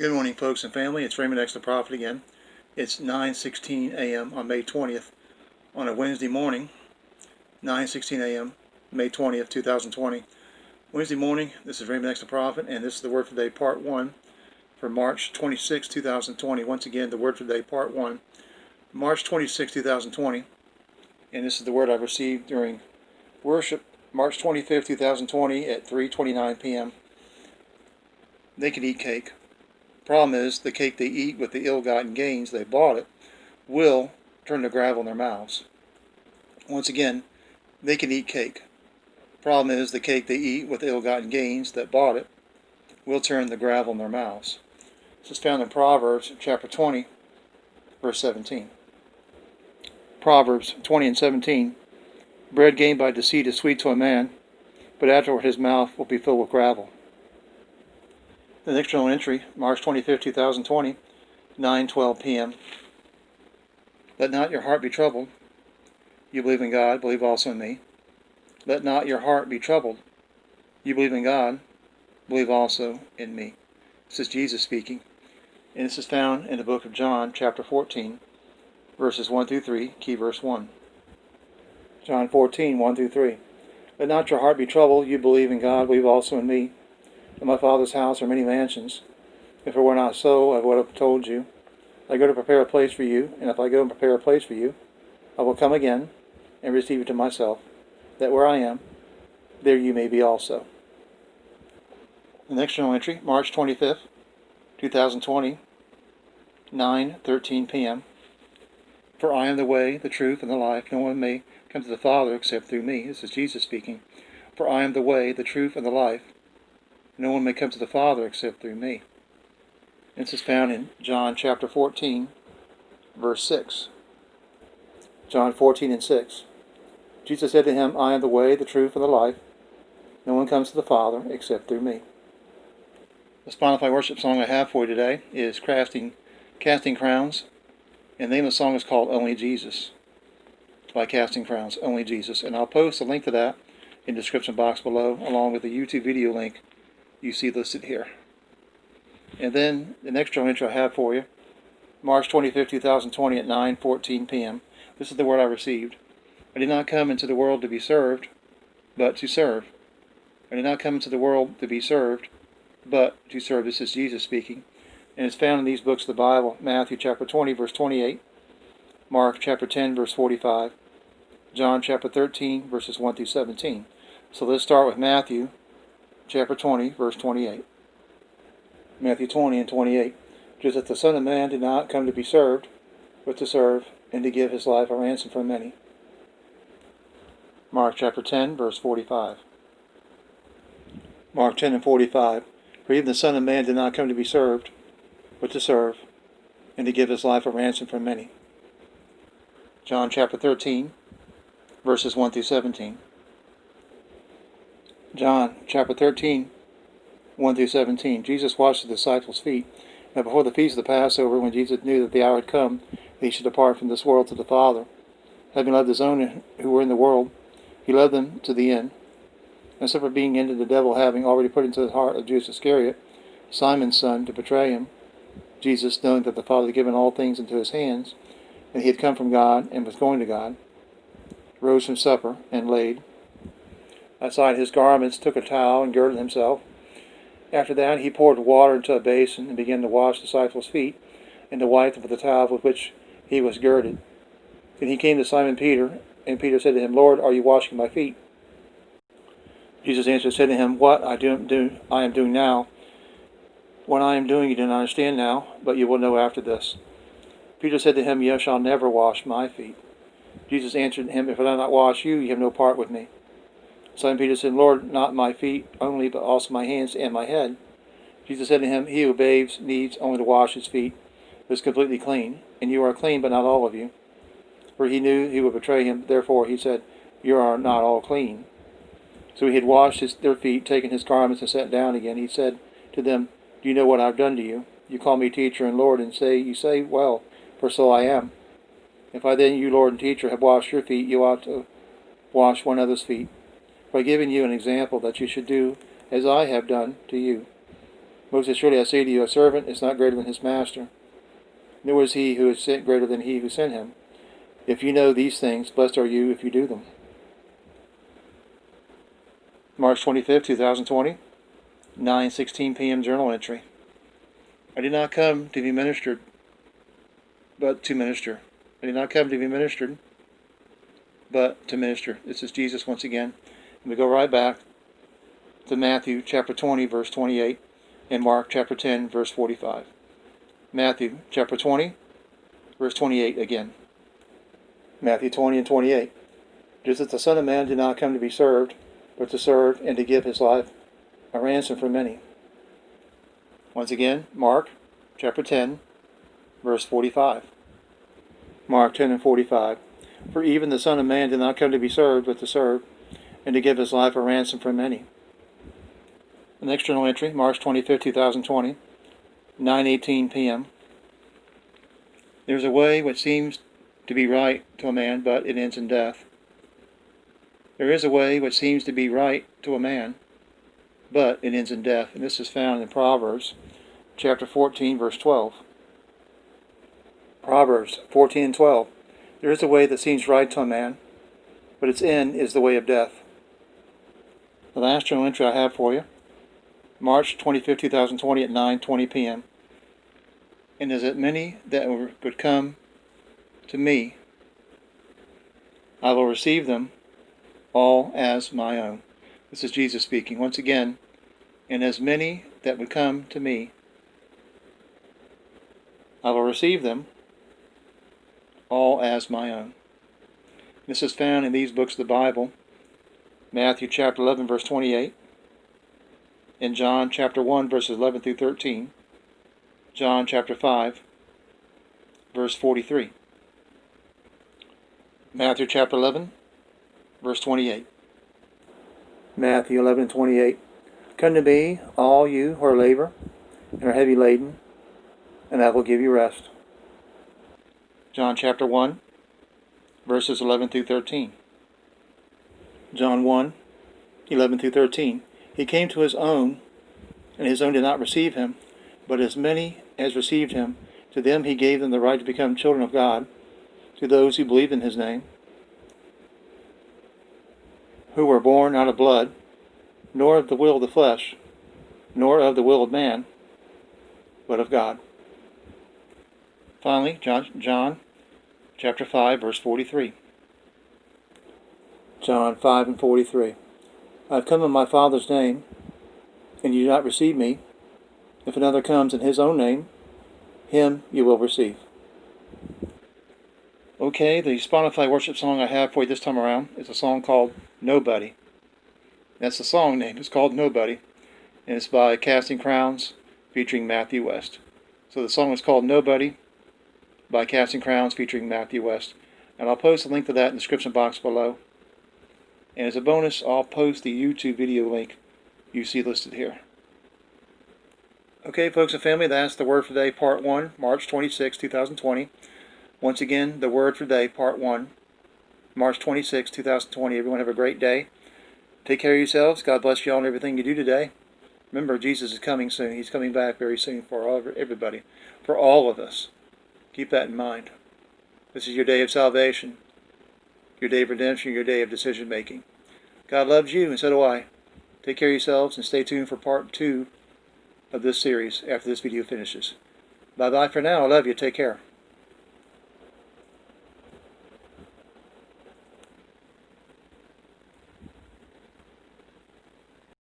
Good morning, folks and family. It's Raymond X the Prophet again. It's 9:16 a.m. on May 20th on a Wednesday morning. 9:16 a.m. May 20th, 2020. Wednesday morning. This is Raymond X the Prophet, and this is the Word for Today, Part 1 for March 26, 2020. Once again, the Word for Today, Part 1, March 26, 2020. And this is the word I received during worship, March 25th, 2020 at 3:29 p.m. They can eat cake. Problem is, the cake they eat with the ill-gotten gains they bought it will turn to gravel in their mouths. Once again, they can eat cake. Problem is, the cake they eat with the ill-gotten gains that bought it will turn the gravel in their mouths. This is found in Proverbs chapter 20, verse 17. Proverbs 20 and 17. Bread gained by deceit is sweet to a man, but afterward his mouth will be filled with gravel. The next journal entry, March 25, 2020, 9:12 p.m. Let not your heart be troubled. You believe in God, believe also in me. Let not your heart be troubled. You believe in God, believe also in me. This is Jesus speaking, and this is found in the book of John, chapter 14, verses 1 through 3, key verse 1. John 14, 1 through 3. Let not your heart be troubled. You believe in God, believe also in me. In my Father's house are many mansions. If it were not so, I would have told you. I go to prepare a place for you, and if I go and prepare a place for you, I will come again and receive you to myself, that where I am, there you may be also. The next journal entry, March 25th, 2020, 9:13 p.m. For I am the way, the truth, and the life. No one may come to the Father except through me. This is Jesus speaking. For I am the way, the truth, and the life. No one may come to the Father except through me. This is found in John chapter 14, verse 6. John 14 and 6. Jesus said to him, I am the way, the truth, and the life. No one comes to the Father except through me. The Spotify worship song I have for you today is Casting Crowns. And the name of the song is called Only Jesus, by Casting Crowns, Only Jesus. And I'll post a link to that in the description box below, along with the YouTube video link you see listed here. And then the next journal entry I have for you, March 25, 2020 at 9:14 p.m. This is the word I received. I did not come into the world to be served, but to serve. I did not come into the world to be served, but to serve. This is Jesus speaking. And it's found in these books of the Bible, Matthew chapter 20, verse 28, Mark chapter 10, verse 45, John chapter 13, verses 1 through 17. So let's start with Matthew chapter 20, verse 28. Matthew 20 and 28. Just that the Son of Man did not come to be served, but to serve, and to give his life a ransom for many. Mark chapter 10, verse 45. Mark 10 and 45. For even the Son of Man did not come to be served, but to serve, and to give his life a ransom for many. John chapter 13, verses 1 through 17. John chapter 13, 1 through 17. Jesus washed the disciples' feet. Now before the feast of the Passover, when Jesus knew that the hour had come, that he should depart from this world to the Father, having loved his own who were in the world, he led them to the end. And so for being ended, the devil having already put into the heart of Judas Iscariot, Simon's son, to betray him, Jesus, knowing that the Father had given all things into his hands, and he had come from God and was going to God, rose from supper and laid aside his garments, took a towel, and girded himself. After that he poured water into a basin and began to wash the disciples' feet, and to wipe them with the towel with which he was girded. Then he came to Simon Peter, and Peter said to him, Lord, are you washing my feet? Jesus answered and said to him, What I am doing now, what I am doing you do not understand now, but you will know after this. Peter said to him, You shall never wash my feet. Jesus answered him, If I do not wash you, you have no part with me. Simon Peter said, Lord, not my feet only, but also my hands and my head. Jesus said to him, He who bathes needs only to wash his feet, but is completely clean, and you are clean, but not all of you. For he knew he would betray him, therefore he said, You are not all clean. So he had washed their feet, taken his garments, and sat down again. He said to them, Do you know what I have done to you? You call me teacher and Lord, and you say, Well, for so I am. If I then, you Lord and teacher, have washed your feet, you ought to wash one another's feet. For I have given you an example that you should do as I have done to you. Most assuredly I say to you, a servant is not greater than his master, nor is he who is sent greater than he who sent him. If you know these things, blessed are you if you do them. March 25th, 2020, 9:16 p.m. journal entry. I did not come to be ministered, but to minister. I did not come to be ministered, but to minister. This is Jesus once again. And we go right back to Matthew chapter 20, verse 28, and Mark chapter 10, verse 45. Matthew chapter 20, verse 28 again. Matthew 20 and 28. Just as the Son of Man did not come to be served, but to serve and to give his life a ransom for many. Once again, Mark chapter 10, verse 45. Mark 10 and 45. For even the Son of Man did not come to be served, but to serve, and to give his life a ransom for many. The next journal entry, March 25, 2020, 9:18 p.m. There's a way which seems to be right to a man, but it ends in death. There is a way which seems to be right to a man, but it ends in death. And this is found in Proverbs chapter 14, verse 12. Proverbs 14 and 12. There is a way that seems right to a man, but its end is the way of death. The last journal entry I have for you, March 25, 2020 at 9:20 p.m. And as many that would come to me, I will receive them all as my own. This is Jesus speaking once again. And as many that would come to me, I will receive them all as my own. This is found in these books of the Bible, Matthew chapter 11, verse 28, and John chapter 1, verses 11 through 13, John chapter 5, verse 43, Matthew chapter 11, verse 28. Matthew 11 and 28. Come to me, all you who are labor and are heavy laden, and I will give you rest. John chapter 1, verses 11 through 13. John 1, 11 through 13. He came to his own, and his own did not receive him, but as many as received him, to them he gave them the right to become children of God, to those who believe in his name, who were born not of blood, nor of the will of the flesh, nor of the will of man, but of God. Finally, John chapter 5, verse 43. John 5 and 43. I have come in my Father's name, and you do not receive me. If another comes in his own name, him you will receive. Okay, the Spotify worship song I have for you this time around is a song called Nobody. That's the song name. It's called Nobody, and it's by Casting Crowns featuring Matthew West. So the song is called Nobody by Casting Crowns featuring Matthew West. And I'll post a link to that in the description box below. And as a bonus, I'll post the YouTube video link you see listed here. Okay, folks and family, that's the Word for Today, Part 1, March 26, 2020. Once again, the Word for Today, Part 1, March 26, 2020. Everyone have a great day. Take care of yourselves. God bless you all and everything you do today. Remember, Jesus is coming soon. He's coming back very soon for everybody, for all of us. Keep that in mind. This is your day of salvation, your day of redemption, your day of decision making. God loves you, and so do I. Take care of yourselves and stay tuned for Part 2 of this series after this video finishes. Bye-bye for now. I love you. Take care.